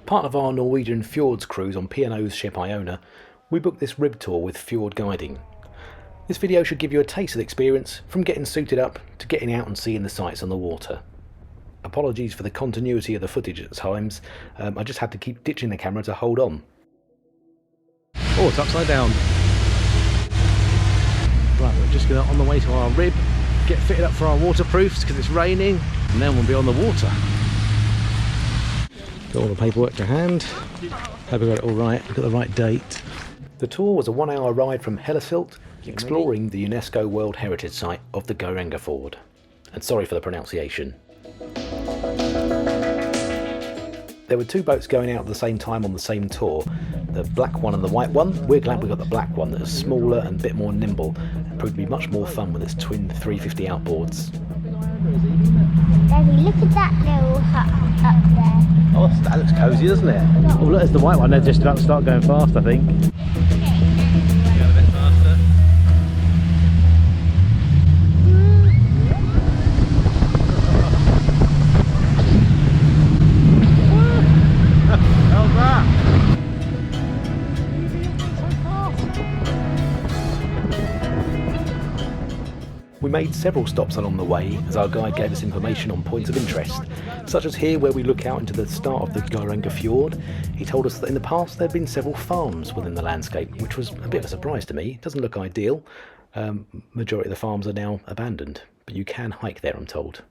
Part of our Norwegian Fjords cruise on P&O's ship Iona, we booked this RIB tour with Fjord Guiding. This video should give you a taste of the experience, from getting suited up to getting out and seeing the sights on the water. Apologies for the continuity of the footage at times, I just had to keep ditching the camera to hold on. Oh, it's upside down. Right, we're just going to, on the way to our RIB, get fitted up for our waterproofs because it's raining, and then we'll be on the water. Got all the paperwork to hand. Hope I got it all right, got the right date. The tour was a 1 hour ride from Hellesylt, exploring the UNESCO World Heritage Site of the Geirangerfjord. And sorry for the pronunciation. There were two boats going out at the same time on the same tour, the black one and the white one. We're glad we got the black one that is smaller and a bit more nimble, and proved to be much more fun with its twin 350 outboards. Daddy, look at that little hut up there. Oh, that looks cosy, doesn't it? Oh look, there's the white one. They're just about to start going fast, I think. Go a bit faster. How's that? We made several stops along the way as our guide gave us information on points of interest, such as here where we look out into the start of the Geirangerfjord. He told us that in the past there had been several farms within the landscape, which was a bit of a surprise to me. It doesn't look ideal. Majority of the farms are now abandoned, but you can hike there, I'm told.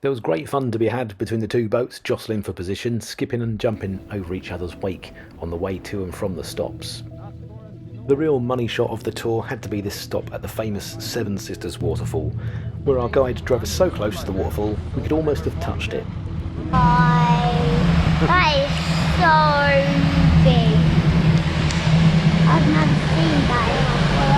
There was great fun to be had between the two boats, jostling for position, skipping and jumping over each other's wake on the way to and from the stops. The real money shot of the tour had to be this stop at the famous Seven Sisters waterfall, where our guide drove us so close to the waterfall we could almost have touched it. That is so big. I've never seen that in my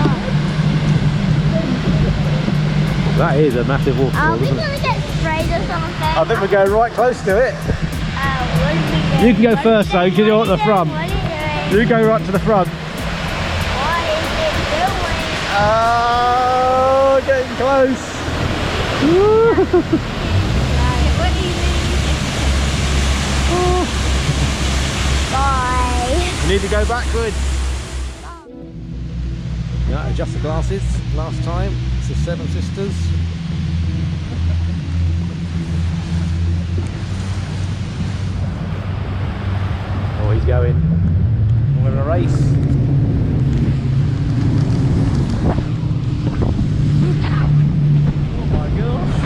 life. That is a massive waterfall, Are we isn't going it? to get sprayed or something? I think we're going right close to it. What are we doing? You can go first though, because you're at the front. What are you doing? You go right to the front. What is it doing? Oh, getting close. What are you doing? Bye. You need to go backwards. Yeah, adjust the glasses. Last time, it's the Seven Sisters. Oh, he's going. We're in a race. Oh my gosh.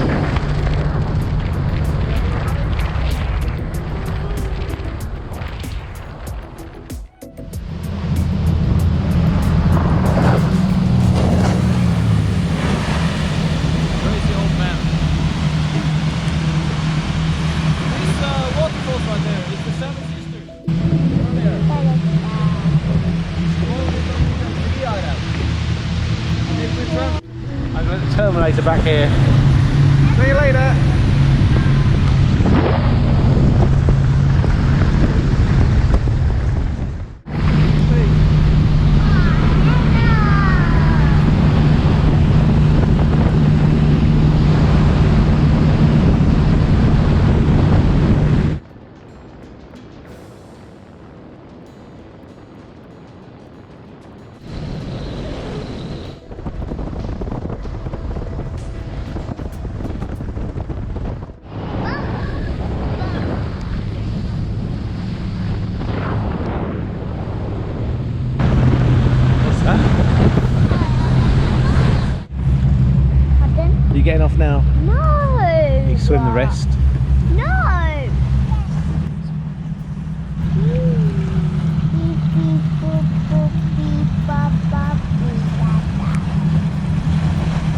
Where's the old man? This waterfall right there. It's the Seven Sisters. I'm going to the Terminator back here. See you later. Are you getting off now? No. You swim the rest. No.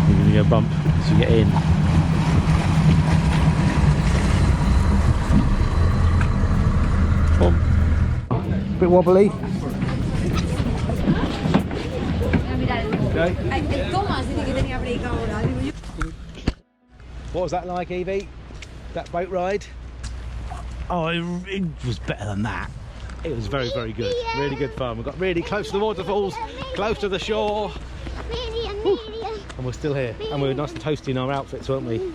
You're going to go bump so you get in. Boom. Bit wobbly. Okay. What was that like, Evie? That boat ride? Oh, it was better than that. It was very, very good. Really good fun. We got really close to the waterfalls, close to the shore. And we're still here. And we were nice and toasty in our outfits, weren't we?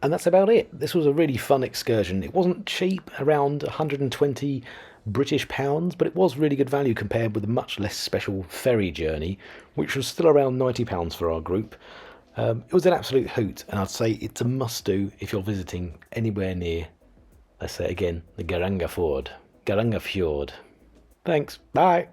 And that's about it. This was a really fun excursion. It wasn't cheap, around 120 British pounds, but it was really good value compared with a much less special ferry journey, which was still around £90 for our group. It was an absolute hoot, and I'd say it's a must-do if you're visiting anywhere near, let's say it again, the Geirangerfjord. Thanks, bye!